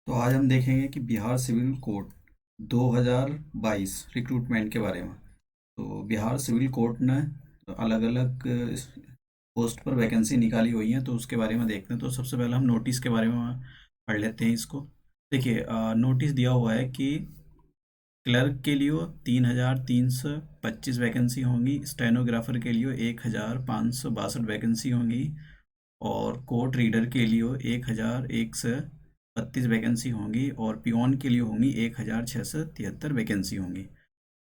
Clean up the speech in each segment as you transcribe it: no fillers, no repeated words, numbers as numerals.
तो आज हम देखेंगे कि बिहार सिविल कोड 2022 रिक्रूटमेंट के बारे में। तो बिहार सिविल कोड ने अलग अलग पोस्ट पर वैकेंसी निकाली हुई हैं, तो उसके बारे में देखते हैं। तो सबसे पहले हम नोटिस के बारे में पढ़ लेते हैं इसको। देखिए, नोटिस दिया हुआ है कि क्लर्क के लिए 3,325 वैकेंसी होंगी, स्टेनोग्राफर के लिए 1,562 वैकेंसी होंगी, और कोर्ट रीडर के लिए 1,132 वैकेंसी होंगी, और पियोन के लिए होंगी 1,673 वैकेंसी होंगी।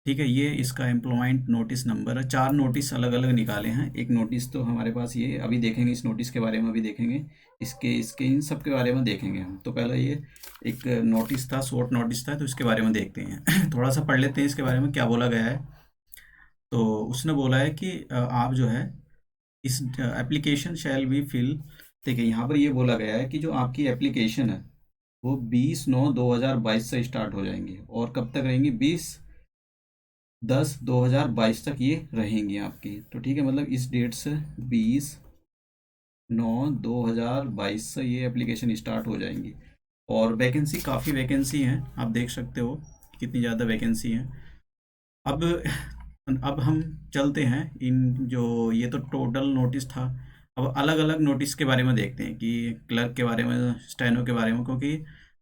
ठीक है, ये इसका एम्प्लॉयमेंट नोटिस नंबर है। 4 नोटिस अलग अलग निकाले हैं। एक नोटिस तो हमारे पास ये अभी देखेंगे, इस नोटिस के बारे में अभी देखेंगे, इसके इसके इन सब के बारे में देखेंगे हम। तो पहले ये एक नोटिस था, शॉर्ट नोटिस था, तो इसके बारे में देखते हैं। थोड़ा सा पढ़ लेते हैं इसके बारे में क्या बोला गया है। तो उसने बोला है कि आप जो है इस एप्लीकेशन शैल बी फिल। देखिए, यहाँ पर ये बोला गया है कि जो आपकी एप्लीकेशन है वो 20/9/2022 से स्टार्ट हो जाएंगी, और कब तक रहेंगी? 20/10/2022 तक ये रहेंगी आपकी। तो ठीक है, मतलब इस डेट से 20/9/2022 से ये एप्लीकेशन स्टार्ट हो जाएंगी। और वैकेंसी, काफ़ी वैकेंसी हैं, आप देख सकते हो कितनी ज़्यादा वैकेंसी हैं। अब अब हम चलते हैं इन जो, ये तो टोटल नोटिस था। अब अलग अलग नोटिस के बारे में देखते हैं कि क्लर्क के बारे में, स्टेनो के बारे में, क्योंकि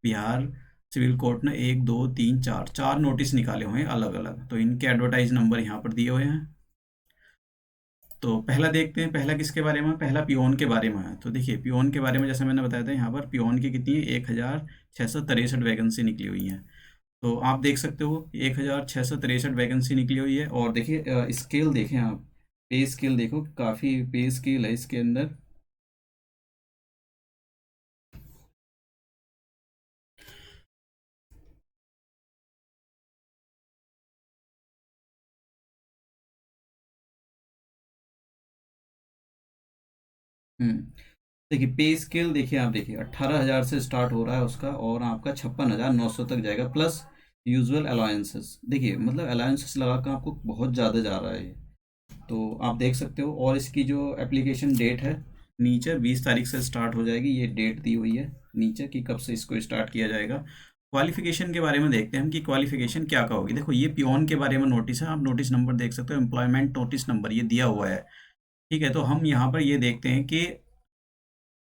बिहार सिविल कोर्ट ने 1 2 3 4 नोटिस निकाले हुए हैं अलग अलग। तो इनके एडवर्टाइज नंबर यहाँ पर दिए हुए हैं। तो पहला देखते हैं, पहला किसके बारे में? पहला पियोन के बारे में है। तो देखिए, पियोन के बारे में जैसे मैंने बताया था, यहाँ पर पियोन की कितनी है? 1,663 वैकेंसी निकली हुई हैं। तो आप देख सकते हो 1,663 वैकेंसी निकली हुई है। और देखिए, स्केल देखें आप, पे स्केल देखो, काफ़ी पे स्केल है इसके अंदर। हम्म देखिए, पे स्केल देखिए, आप देखिए 18,000 से स्टार्ट हो रहा है उसका, और आपका 56,900 तक जाएगा, प्लस यूजुअल अलाउंसेस। देखिए, मतलब अलाउंसेस लगा कर आपको बहुत ज़्यादा जा रहा है ये। तो आप देख सकते हो। और इसकी जो एप्लीकेशन डेट है, नीचे 20 तारीख से स्टार्ट हो जाएगी, ये डेट दी हुई है नीचे कि कब से इसको स्टार्ट किया जाएगा। क्वालिफिकेशन के बारे में देखते हैं हम कि क्वालिफिकेशन क्या का होगी। देखो, ये पियोन के बारे में नोटिस है, आप नोटिस नंबर देख सकते हो, एम्प्लॉयमेंट नोटिस नंबर ये दिया हुआ है। ठीक है, तो हम यहाँ पर ये देखते हैं कि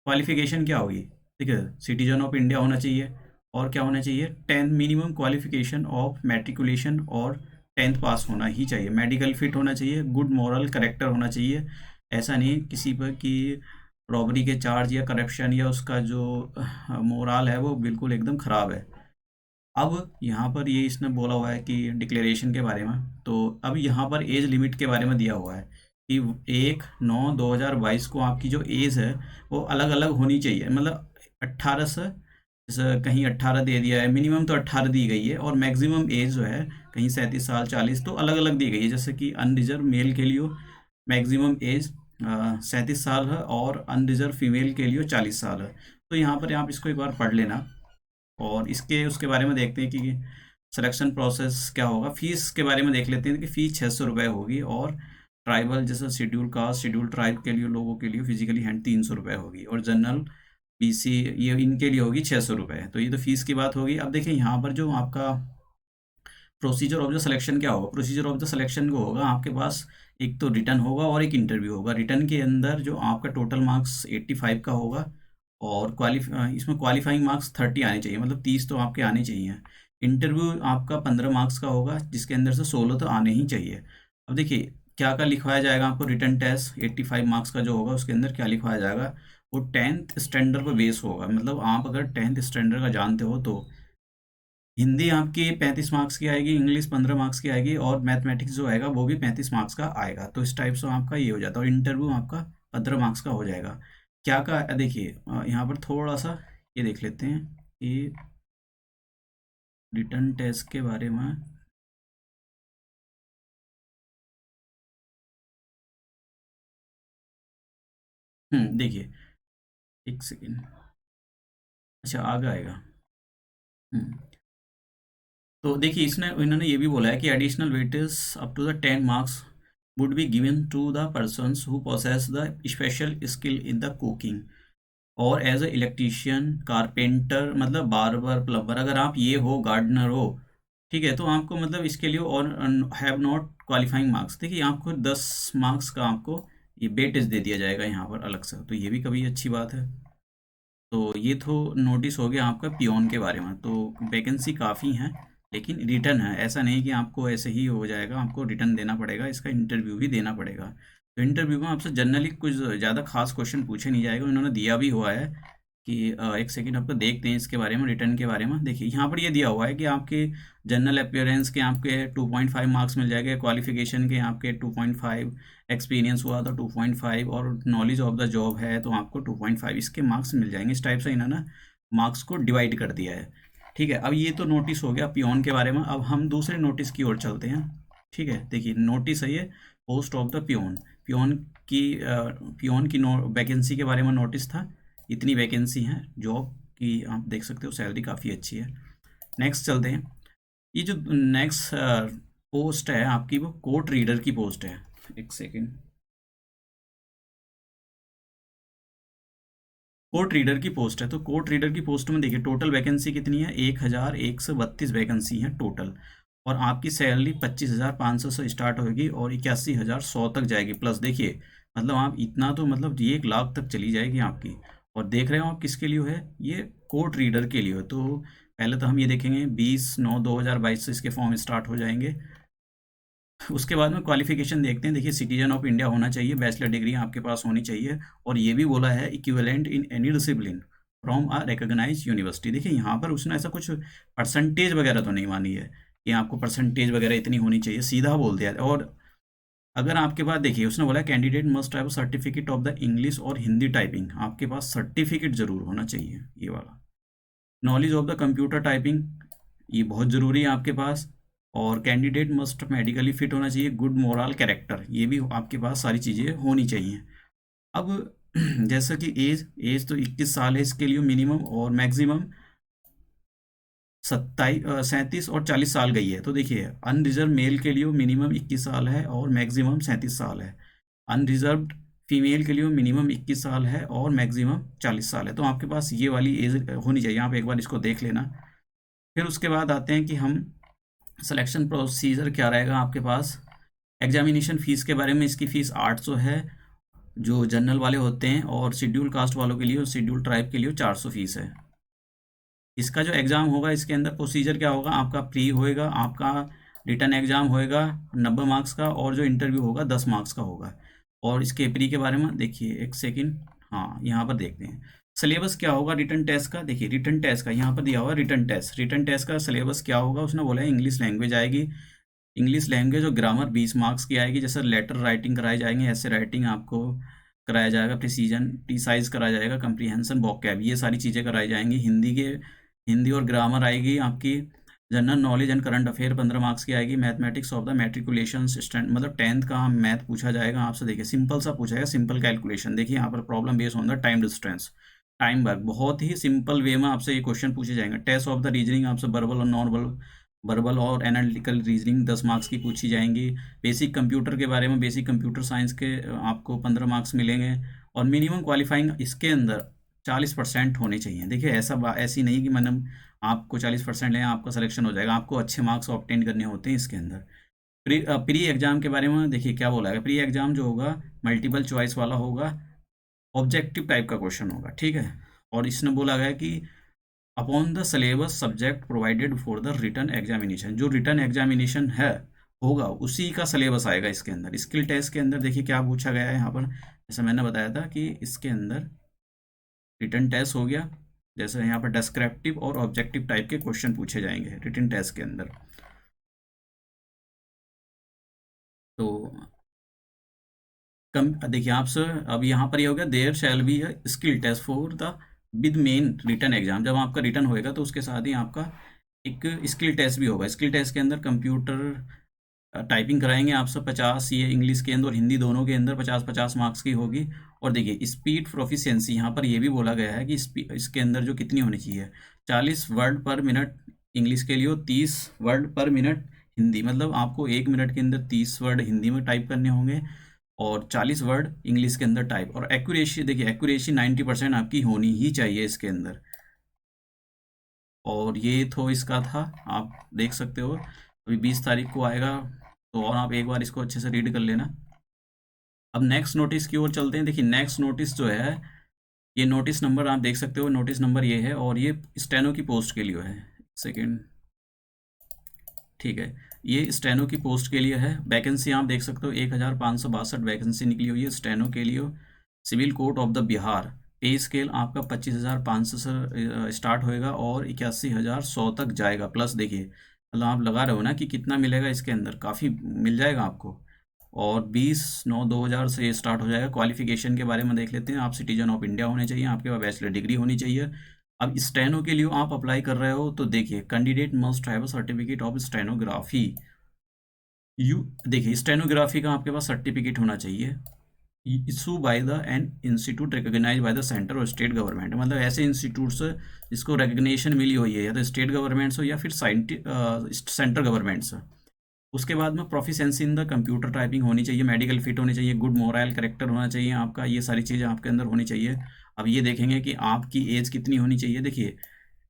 क्वालिफिकेशन क्या होगी। ठीक है, सिटीजन ऑफ इंडिया होना चाहिए, और क्या होना चाहिए? 10 मिनिमम क्वालिफिकेशन ऑफ मैट्रिकुलेशन, और 10th पास होना ही चाहिए। मेडिकल फिट होना चाहिए, गुड मॉरल करेक्टर होना चाहिए। ऐसा नहीं किसी पर कि रॉबरी के चार्ज या करप्शन या उसका जो मोरल है वो बिल्कुल एकदम ख़राब है। अब यहाँ पर ये इसने बोला हुआ है कि डिक्लेरेशन के बारे में। तो अब यहाँ पर एज लिमिट के बारे में दिया हुआ है कि 1/9/2022 को आपकी जो एज है वो अलग अलग होनी चाहिए। मतलब 18 से, जैसे कहीं 18 दे दिया है, मिनिमम तो 18 दी गई है, और मैक्सिमम एज जो है कहीं 37 साल, 40, तो अलग अलग दी गई है। जैसे कि अनरिजर्व मेल के लिए मैक्सिमम एज 37 साल है, और अनरिजर्व फीमेल के लिए 40 साल है। तो यहाँ पर आप इसको एक बार पढ़ लेना। और इसके उसके बारे में देखते हैं कि सिलेक्शन प्रोसेस क्या होगा। फीस के बारे में देख लेते हैं कि फ़ीस 600 रुपये होगी, और ट्राइबल जैसे शेड्यूल कास्ट, शेड्यूल ट्राइब के लिए लोगों के लिए फिजिकली हैंड 300 रुपये होगी, और जनरल, बीसी, ये इनके लिए होगी 600 रुपये। तो ये तो फीस की बात होगी। अब देखिए, यहाँ पर जो आपका प्रोसीजर ऑफ द सिलेक्शन क्या होगा। प्रोसीजर ऑफ द सिलेक्शन को होगा, आपके पास एक तो रिटर्न होगा और एक इंटरव्यू होगा। रिटर्न के अंदर जो आपका टोटल मार्क्स 85 का होगा, और इसमें क्वालिफाइंग मार्क्स 30 आने चाहिए, मतलब 30 तो आपके आने चाहिए। इंटरव्यू आपका 15 मार्क्स का होगा, जिसके अंदर से 16 तो आने ही चाहिए। अब देखिए, क्या क्या लिखवाया जाएगा आपको। रिटर्न टेस्ट 85 मार्क्स का जो होगा, उसके अंदर क्या लिखवाया जाएगा, वो 10th स्टैंडर्ड पर बेस होगा। मतलब आप अगर 10th स्टैंडर्ड का जानते हो तो हिंदी आपकी 35 मार्क्स की आएगी, इंग्लिश 15 मार्क्स की आएगी, और मैथमेटिक्स जो आएगा वो भी 35 मार्क्स का आएगा। तो इस टाइप से आपका ये हो जाता है, और इंटरव्यू आपका 15 मार्क्स का हो जाएगा। क्या का देखिए, यहाँ पर थोड़ा सा ये देख लेते हैं कि रिटर्न टेस्ट के बारे में। देखिए, एक सेकेंड। अच्छा, आगे आएगा। हम्म तो देखिए, इसने इन्होंने ये भी बोला है कि additional weightage up to the 10 marks would be given to the persons who possess the special skill in the cooking। और एज ए इलेक्ट्रीशियन, कारपेंटर, मतलब बार्बर, प्लम्बर, अगर आप ये हो, गार्डनर हो, ठीक है, तो आपको मतलब इसके लिए और हैव नॉट क्वालिफाइंग मार्क्स, देखिए आपको 10 मार्क्स का आपको ये वेटेज दे दिया जाएगा यहाँ पर अलग से, तो ये भी कभी अच्छी बात है। तो ये तो नोटिस हो गया आपका पियोन के बारे में। तो वैकेंसी काफ़ी हैं, लेकिन रिटर्न है, ऐसा नहीं कि आपको ऐसे ही हो जाएगा, आपको रिटर्न देना पड़ेगा, इसका इंटरव्यू भी देना पड़ेगा। तो इंटरव्यू में आपसे जनरली कुछ ज़्यादा खास क्वेश्चन पूछे नहीं जाएगा, इन्होंने दिया भी हुआ है कि एक सेकंड आपको देखते हैं इसके बारे में, रिटर्न के बारे में। देखिए यहाँ पर ये दिया हुआ है कि आपके जनरल अपीयरेंस के आपके 2.5 मार्क्स मिल जाएंगे, क्वालिफिकेशन के आपके 2.5, एक्सपीरियंस हुआ तो 2.5, और नॉलेज ऑफ द जॉब है तो आपको 2.5, इसके मार्क्स मिल जाएंगे। इस टाइप से इन्होंने मार्क्स को डिवाइड कर दिया है। ठीक है, अब ये तो नोटिस हो गया पियोन के बारे में। अब हम दूसरे नोटिस की ओर चलते हैं। ठीक है, देखिए नोटिस है ये, post of the peon. Peon की पियोन की वैकेंसी के बारे में नोटिस था। इतनी वैकेंसी है जॉब की, आप देख सकते हो, सैलरी काफ़ी अच्छी है। नेक्स्ट चलते हैं। ये जो नेक्स्ट पोस्ट है आपकी, वो कोर्ट रीडर की पोस्ट है। एक सेकेंड, कोर्ट रीडर की पोस्ट है। तो कोर्ट रीडर की पोस्ट में देखिए टोटल वैकेंसी कितनी है, 1132 वैकेंसी है टोटल, और आपकी सैलरी 25,500 से स्टार्ट होगी और 81,100 तक जाएगी प्लस। देखिए मतलब आप इतना तो मतलब ये 1 लाख तक चली जाएगी आपकी। और देख रहे हो आप किसके लिए है, ये कोर्ट रीडर के लिए है। तो पहले तो हम ये देखेंगे 20/9/2022 से इसके फॉर्म स्टार्ट हो जाएंगे। उसके बाद में क्वालिफिकेशन देखते हैं। देखिए सिटीजन ऑफ इंडिया होना चाहिए, बैचलर डिग्री आपके पास होनी चाहिए, और ये भी बोला है equivalent in any discipline from a recognised university. देखिए यहाँ पर उसने ऐसा कुछ परसेंटेज वगैरह तो नहीं मानी है कि आपको परसेंटेज वगैरह इतनी होनी चाहिए, सीधा बोल दिया है। और अगर आपके पास, देखिए उसने बोला candidate must have certificate of the English और हिंदी टाइपिंग, आपके पास सर्टिफिकेट जरूर होना चाहिए ये वाला। Knowledge of the computer typing, ये बहुत ज़रूरी है आपके पास। और कैंडिडेट मस्ट मेडिकली फिट होना चाहिए, गुड मोरल कैरेक्टर, ये भी आपके पास सारी चीज़ें होनी चाहिए। अब जैसा कि एज एज तो 21 साल है इसके लिए मिनिमम, और मैक्सिमम 37 और 40 साल गई है। तो देखिए अनरिजर्व मेल के लिए मिनिमम 21 साल है और मैक्सिमम 37 साल है। अनरिजर्व फीमेल के लिए मिनिमम 21 साल है और मैक्सिमम 40 साल है। तो आपके पास ये वाली एज होनी चाहिए, आप एक बार इसको देख लेना। फिर उसके बाद आते हैं कि हम सिलेक्शन प्रोसीजर क्या रहेगा आपके पास। एग्जामिनेशन फ़ीस के बारे में, इसकी फ़ीस 800 है जो जनरल वाले होते हैं, और शेड्यूल कास्ट वालों के लिए और शेड्यूल ट्राइब के लिए 400 फीस है। इसका जो एग्ज़ाम होगा, इसके अंदर प्रोसीजर क्या होगा, आपका प्री होएगा, आपका रिटर्न एग्ज़ाम होएगा 90 मार्क्स का, और जो इंटरव्यू होगा 10 मार्क्स का होगा। और इसके प्री के बारे में देखिए एक सेकेंड, हाँ यहाँ पर देखते हैं सिलेबस क्या होगा रिटर्न टेस्ट का। देखिए रिटर्न टेस्ट का यहाँ पर दिया हुआ है, रिटर्न टेस्ट का सिलेबस क्या होगा, उसने बोला है इंग्लिश लैंग्वेज आएगी। इंग्लिश लैंग्वेज और ग्रामर 20 मार्क्स की आएगी, जैसे लेटर राइटिंग कराए जाएंगे, ऐसे राइटिंग आपको कराया जाएगा, प्रिसीजन प्रिसाइज कराया जाएगा, कंप्रीहेंशन, वोकैब, ये सारी चीज़ें कराई जाएंगी। हिंदी और ग्रामर आएगी आपकी। General knowledge and current affair 15 marks की आएगी। Mathematics of the matriculation stand, मतलब 10th का मैथ पूछा जाएगा आपसे। देखिए सिंपल सा पूछा जाएगा, सिंपल कैलकुलेशन। देखिए यहाँ पर problem based on the time distance, time work, बहुत ही सिंपल वे में आपसे ये क्वेश्चन पूछे जाएंगे। टेस्ट ऑफ द रीजनिंग आपसे वर्बल और नॉन वर्बल और एनालिटिकल रीजनिंग 10 मार्क्स की पूछी जाएंगी। बेसिक कंप्यूटर के बारे में, बेसिक कंप्यूटर साइंस के आपको 15 मार्क्स मिलेंगे। और मिनिमम क्वालिफाइंग इसके अंदर 40% होने चाहिए। देखिए ऐसी नहीं कि मतलब आपको 40% लें आपका सिलेक्शन हो जाएगा, आपको अच्छे मार्क्स ऑब्टेन करने होते हैं इसके अंदर। प्री एग्जाम के बारे में देखिए क्या बोला है। प्री एग्जाम जो होगा मल्टीपल चॉइस वाला होगा, ऑब्जेक्टिव टाइप का क्वेश्चन होगा, ठीक है। और इसने बोला गया कि upon the syllabus subject provided for the return examination, जो रिटर्न एग्जामिनेशन है होगा उसी का सिलेबस आएगा इसके अंदर। स्किल टेस्ट के अंदर देखिए क्या पूछा गया है यहाँ पर, जैसे मैंने बताया था कि इसके अंदर रिटर्न टेस्ट हो गया, जैसे यहाँ पर डिस्क्रिप्टिव और ऑब्जेक्टिव टाइप के क्वेश्चन पूछे जाएंगे रिटर्न टेस्ट के अंदर। तो कम देखिए आपसे अब यहाँ पर ये हो गया, there shall be a skill test for the with main written exam. जब आपका रिटर्न होएगा तो उसके साथ ही आपका एक स्किल टेस्ट भी होगा। स्किल टेस्ट के अंदर कंप्यूटर टाइपिंग कराएंगे आपसे 50, ये इंग्लिश के अंदर और हिंदी दोनों के अंदर 50-50 मार्क्स की होगी। और देखिए स्पीड प्रोफिशिएंसी, यहाँ पर ये भी बोला गया है कि इसके अंदर जो कितनी होनी चाहिए, 40 वर्ड पर मिनट इंग्लिश के लिए और 30 वर्ड पर मिनट हिंदी, मतलब आपको 1 मिनट के अंदर 30 वर्ड हिंदी में टाइप करने होंगे और 40 वर्ड इंग्लिश के अंदर टाइप। और एक्यूरेसी देखिए, एक्यूरेसी 90% आपकी होनी ही चाहिए इसके अंदर। और ये तो इसका था, आप देख सकते हो अभी 20 तारीख को आएगा, तो और आप एक बार इसको अच्छे से रीड कर लेना। अब नेक्स्ट नोटिस की ओर चलते हैं। देखिए नेक्स्ट नोटिस जो है, ये नोटिस नंबर आप देख सकते हो, नोटिस नंबर ये है, और ये स्टेनो की पोस्ट के लिए है। सेकेंड, ठीक है, ये स्टेनो की पोस्ट के लिए है। वैकेंसी आप देख सकते हो 1562 वैकेंसी निकली हुई है स्टेनो के लिए। Civil court of the Bihar, pay scale आपका 25,500 से स्टार्ट होएगा और 81,100 तक जाएगा। प्लस देखिए, मतलब आप लगा रहे हो ना कि कितना मिलेगा इसके अंदर, काफ़ी मिल जाएगा आपको। और 20/9/2000 से ये स्टार्ट हो जाएगा। क्वालिफिकेशन के बारे में देख लेते हैं। आप सिटीजन ऑफ इंडिया होने चाहिए, आपके पास बैचलर डिग्री होनी चाहिए। अब स्टेनो के लिए आप अप्लाई कर रहे हो तो देखिए, candidate must have a certificate of stenography. You देखिए, स्टेनोग्राफी का आपके पास सर्टिफिकेट होना चाहिए, issue by the an institute recognise by the centre और स्टेट गवर्नमेंट। मतलब ऐसे इंस्टीट्यूट से जिसको रिकग्निशन मिली हुई है, या तो स्टेट गवर्नमेंट्स हो या फिर सेंट्रल गवर्नमेंट्स। उसके बाद में proficiency in the computer typing होनी चाहिए, मेडिकल फिट होनी चाहिए, गुड मोरल करेक्टर होना चाहिए आपका, ये सारी चीज़ें आपके अंदर होनी चाहिए। अब ये देखेंगे कि आपकी एज कितनी होनी चाहिए। देखिए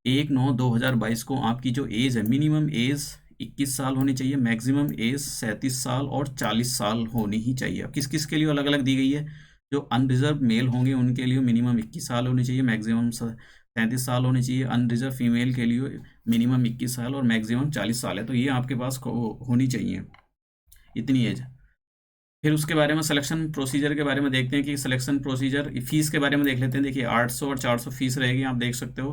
1/9/2022 को आपकी जो एज है, मिनिमम एज 21 साल होनी चाहिए, मैक्सिमम एज 37 साल और 40 साल होनी ही चाहिए। अब किस किस के लिए अलग अलग दी गई है, जो अनरिजर्व मेल होंगे उनके लिए मिनिमम 21 साल होनी चाहिए, मैक्सिमम 37 साल होनी चाहिए। अनरिजर्व फीमेल के लिए मिनिमम 21 साल और मैक्सिमम 40 साल है। तो ये आपके पास होनी चाहिए इतनी एज। फिर उसके बारे में सिलेक्शन प्रोसीजर के बारे में देखते हैं कि सिलेक्शन प्रोसीजर, फीस के बारे में देख लेते हैं। देखिए 800 और 400 फीस रहेगी, आप देख सकते हो।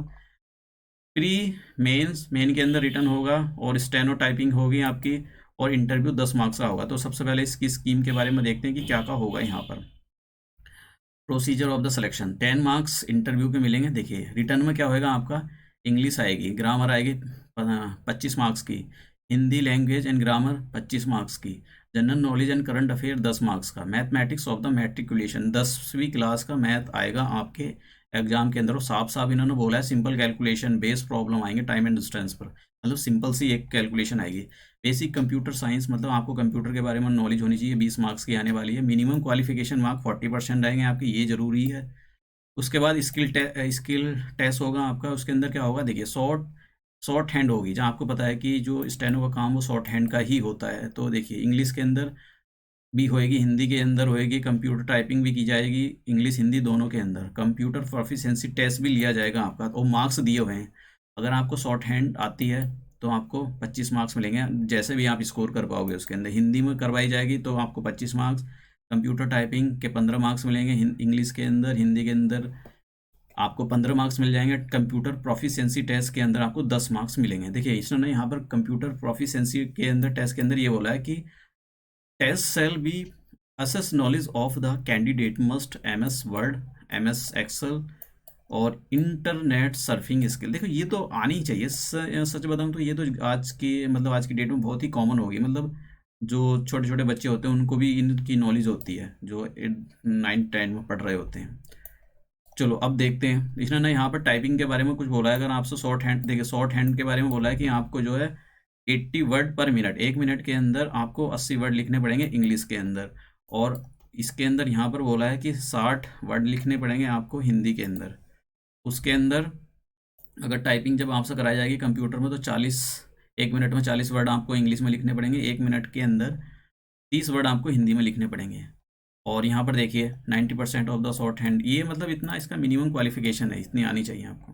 प्री मेंस, मेन के अंदर रिटर्न होगा और स्टेनो टाइपिंग होगी आपकी, और इंटरव्यू 10 मार्क्स का होगा। तो सबसे पहले इसकी स्कीम के बारे में देखते हैं कि क्या क्या होगा यहाँ पर। Procedure of the selection, 10 marks interview के मिलेंगे। देखिए रिटर्न में क्या होएगा आपका, इंग्लिश आएगी, ग्रामर आएगी 25 मार्क्स की, Hindi language and grammar 25 marks की, general knowledge and current affair 10 marks का, मैथमेटिक्स ऑफ द मैट्रिकुलेशन 10वीं क्लास का मैथ आएगा आपके एग्जाम के अंदर। और साफ साफ इन्होंने बोला है सिंपल कैलकुलेशन बेस्ड प्रॉब्लम आएंगे टाइम एंड डिस्टेंस पर, मतलब सिंपल सी एक कैलकुलेशन आएगी। बेसिक कंप्यूटर साइंस, मतलब आपको कंप्यूटर के बारे में नॉलेज होनी चाहिए, 20 मार्क्स की आने वाली है। मिनिमम क्वालिफिकेशन मार्क 40% रहेंगे आपके, ये जरूरी है। उसके बाद स्किल टेस्ट होगा आपका। उसके अंदर क्या होगा, देखिए शॉर्ट हैंड होगी, जहाँ आपको पता है कि जो स्टेनो का काम वो शॉर्ट हैंड का ही होता है। तो देखिए इंग्लिश के अंदर भी होएगी, हिंदी के अंदर होएगी, कंप्यूटर टाइपिंग भी की जाएगी, इंग्लिश हिंदी दोनों के अंदर। कंप्यूटर प्रोफिशिएंसी टेस्ट भी लिया जाएगा आपका, और मार्क्स दिए हुए हैं। अगर आपको शॉर्ट हैंड आती है तो आपको 25 मार्क्स मिलेंगे, जैसे भी आप स्कोर कर पाओगे उसके अंदर। हिंदी में करवाई जाएगी तो आपको 25 मार्क्स, कंप्यूटर टाइपिंग के 15 मार्क्स मिलेंगे, इंग्लिश के अंदर, हिंदी के अंदर आपको 15 मार्क्स मिल जाएंगे। कंप्यूटर प्रोफिशिएंसी टेस्ट के अंदर आपको 10 मार्क्स मिलेंगे। देखिए इसने यहाँ पर कंप्यूटर प्रोफिशिएंसी के अंदर टेस्ट के अंदर ये बोला है कि test shall be assess knowledge of the candidate must MS Word, MS Excel और इंटरनेट सर्फिंग स्किल। देखो ये तो आनी ही चाहिए। सच बताऊं तो ये तो आज की, मतलब आज की डेट में बहुत ही कॉमन होगी। मतलब जो छोटे छोटे बच्चे होते हैं उनको भी इनकी नॉलेज होती है, जो 9-10 में पढ़ रहे होते हैं। चलो अब देखते हैं, इसने ना यहाँ पर टाइपिंग के बारे में कुछ बोला है। अगर आपसे शॉर्ट हैंड, देखिए शॉर्ट हैंड के बारे में बोला है कि आपको जो है 80 वर्ड पर मिनट, 1 मिनट के अंदर आपको 80 वर्ड लिखने पड़ेंगे इंग्लिश के अंदर। और इसके अंदर यहाँ पर बोला है कि 60 वर्ड लिखने पड़ेंगे आपको हिंदी के अंदर। उसके अंदर अगर टाइपिंग जब आपसे कराई जाएगी कंप्यूटर में तो 1 मिनट में 40 वर्ड आपको इंग्लिश में लिखने पड़ेंगे, 1 मिनट के अंदर 30 वर्ड आपको हिंदी में लिखने पड़ेंगे। और यहाँ पर देखिए 90% ऑफ द शॉर्ट हैंड, ये मतलब इतना इसका मिनिमम क्वालिफिकेशन है, इतनी आनी चाहिए आपको।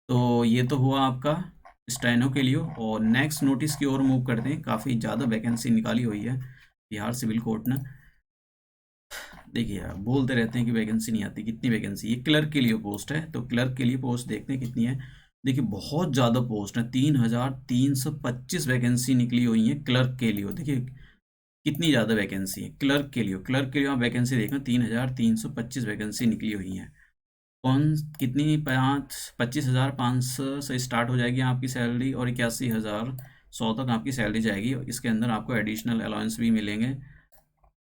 तो ये तो हुआ आपका स्टेनो के लिए। और नेक्स्ट नोटिस की ओर मूव करते हैं। काफ़ी ज़्यादा वैकेंसी निकाली हुई है बिहार सिविल कोर्ट ने। देखिए यार, बोलते रहते हैं कि वैकेंसी नहीं आती, कितनी वैकेंसी, ये क्लर्क के लिए पोस्ट है। तो क्लर्क के लिए पोस्ट देखते हैं कितनी है। देखिए बहुत ज़्यादा पोस्ट है, 3,325 वैकेंसी निकली हुई है क्लर्क के लिए। देखिए कितनी ज़्यादा वैकेंसी है क्लर्क के लिए। क्लर्क के लिए आप वैकेंसी देखें, 3,325 वैकेंसी निकली हुई है। कौन कितनी, 25,500 से स्टार्ट हो जाएगी आपकी सैलरी, और 81,100 तक आपकी सैलरी जाएगी। इसके अंदर आपको एडिशनल अलाउंस भी मिलेंगे।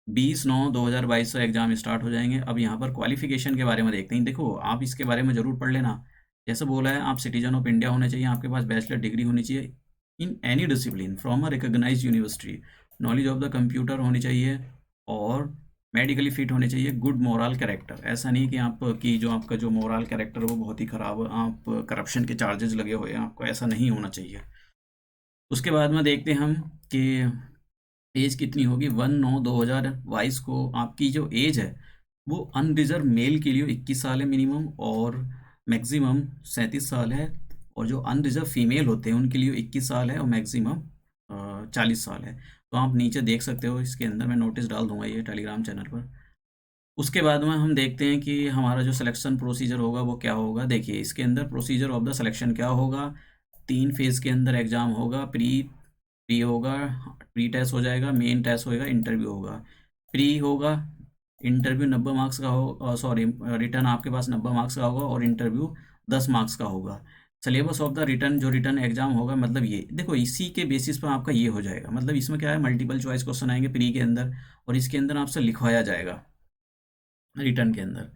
20/9/2022 से एग्जाम स्टार्ट हो जाएंगे। अब यहाँ पर क्वालिफिकेशन के बारे में देखते हैं। देखो आप इसके बारे में ज़रूर पढ़ लेना। जैसे बोला है, आप सिटीजन ऑफ इंडिया होने चाहिए, आपके पास बैचलर डिग्री होनी चाहिए in any discipline from a recognised university, knowledge of the computer होनी चाहिए, और मेडिकली फिट होने चाहिए, गुड मोरल कैरेक्टर, ऐसा नहीं कि आप की जो आपका जो मोरल कैरेक्टर है वो बहुत ही ख़राब है, आप करप्शन के चार्जेस लगे हुए हैं आपको, ऐसा नहीं होना चाहिए। उसके बाद में देखते हैं हम कि एज कितनी होगी। 1/9/2022 को आपकी जो एज है वो अनरिजर्व मेल के लिए 21 साल है मिनिमम, और मैक्सिमम 37 साल है, और जो अनरिजर्व फीमेल होते हैं उनके लिए 21 साल है और मैक्सिमम 40 साल है। तो आप नीचे देख सकते हो, इसके अंदर मैं नोटिस डाल दूंगा ये टेलीग्राम चैनल पर। उसके बाद में हम देखते हैं कि हमारा जो सिलेक्शन प्रोसीजर होगा वो क्या होगा। देखिए इसके अंदर प्रोसीजर ऑफ द सिलेक्शन क्या होगा, 3 फेज़ के अंदर एग्ज़ाम होगा। प्री प्री होगा, प्री टेस्ट हो जाएगा, मेन टेस्ट होएगा, इंटरव्यू होगा। प्री होगा, इंटरव्यू 90 मार्क्स का हो, सॉरी रिटर्न आपके पास 90 मार्क्स का होगा और इंटरव्यू 10 मार्क्स का होगा। सिलेबस ऑफ द रिटर्न, जो रिटर्न एग्जाम होगा, मतलब ये देखो इसी के बेसिस पर आपका ये हो जाएगा। मतलब इसमें क्या है, मल्टीपल चॉइस क्वेश्चन आएंगे प्री के अंदर, और इसके अंदर आपसे लिखवाया जाएगा रिटर्न के अंदर।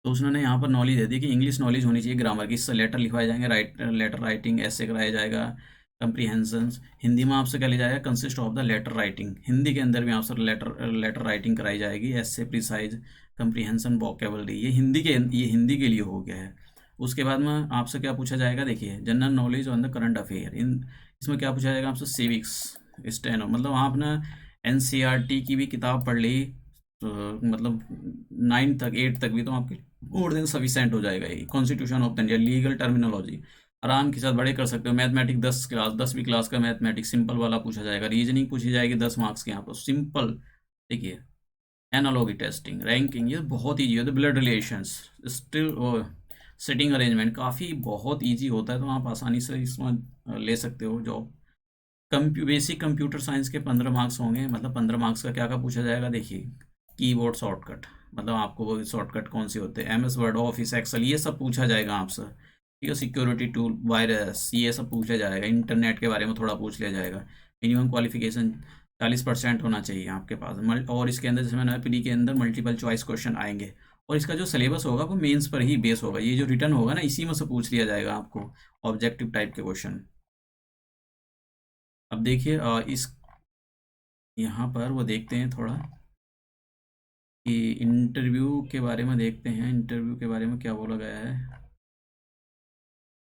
तो उसने यहाँ पर नॉलेज दे दी कि इंग्लिश नॉलेज होनी चाहिए, ग्रामर की, इससे लेटर लिखवाए जाएंगे, लेटर राइटिंग ऐसे कराया जाएगा, कंप्रीहेंशन। हिंदी में आपसे क्या लिया जाएगा, consist of the letter writing, Hindi के अंदर भी आपसे लेटर राइटिंग कराई जाएगी, ऐसे प्रिसाइज, कंप्रीहेंशन, वोकेबलरी, ये हिंदी के लिए हो गया है। उसके बाद में आपसे क्या पूछा जाएगा, देखिए general knowledge on the current affair, इसमें क्या पूछा जाएगा आपसे, सिविक्स, स्टेनो, मतलब आपने एनसीईआरटी की भी किताब पढ़ ली तो मतलब 9 तक 8 तक भी तो आपके मोर देन सफिशेंट हो जाएगा। ये constitution of India, legal terminology आराम के साथ बड़े कर सकते हो। मैथमेटिक्स 10वीं क्लास का मैथमेटिक्स सिंपल वाला पूछा जाएगा। रीजनिंग पूछी जाएगी 10 मार्क्स के यहाँ पर सिंपल। देखिए एनालॉगी टेस्टिंग, रैंकिंग, ये बहुत ईजी होता है। Blood relations, still sitting arrangement, काफ़ी बहुत ईजी होता है, तो आप आसानी से इसमें ले सकते हो जॉब। बेसिक कंप्यूटर साइंस के 15 मार्क्स होंगे, मतलब 15 मार्क्स का क्या क्या पूछा जाएगा, देखिए कीबोर्ड शॉर्टकट, मतलब आपको वो शॉर्टकट कौन से होते हैं, MS वर्ड, ऑफिस एक्सेल, ये सब पूछा जाएगा आपसे। ठीक है, सिक्योरिटी टूल, वायरस, ये सब पूछा जाएगा। इंटरनेट के बारे में थोड़ा पूछ लिया जाएगा। मिनिमम क्वालिफिकेशन 40% होना चाहिए आपके पास। और इसके अंदर जैसे मैंने प्री के अंदर मल्टीपल चॉइस क्वेश्चन आएंगे, और इसका जो सिलेबस होगा वो मेंस पर ही बेस होगा। ये जो रिटर्न होगा ना, इसी में से पूछ लिया जाएगा आपको ऑब्जेक्टिव टाइप के क्वेश्चन। अब देखिए इस यहाँ पर वो देखते हैं थोड़ा कि इंटरव्यू के बारे में देखते हैं, इंटरव्यू के बारे में क्या बोला गया है।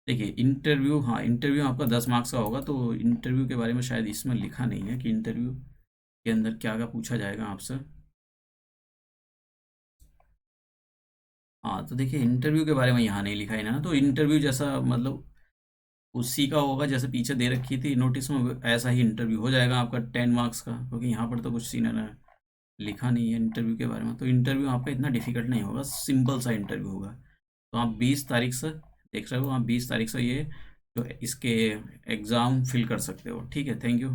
देखिए इंटरव्यू, हाँ इंटरव्यू आपका 10 मार्क्स का होगा, तो इंटरव्यू के बारे में शायद इसमें लिखा नहीं है कि इंटरव्यू के अंदर क्या क्या पूछा जाएगा आपसे। हाँ तो देखिए इंटरव्यू के बारे में यहाँ नहीं लिखा है ना, तो इंटरव्यू जैसा मतलब उसी का होगा जैसे पीछे दे रखी थी नोटिस में, ऐसा ही इंटरव्यू हो जाएगा आपका 10 मार्क्स का, क्योंकि यहाँ पर तो कुछ सीन है ना, लिखा नहीं है इंटरव्यू के बारे में। तो इंटरव्यू आपका इतना डिफिकल्ट नहीं होगा, सिंपल सा इंटरव्यू होगा। तो आप 20 तारीख से देख रहे हो, आप 20 तारीख से ये जो इसके एग्ज़ाम फिल कर सकते हो। ठीक है, थैंक यू।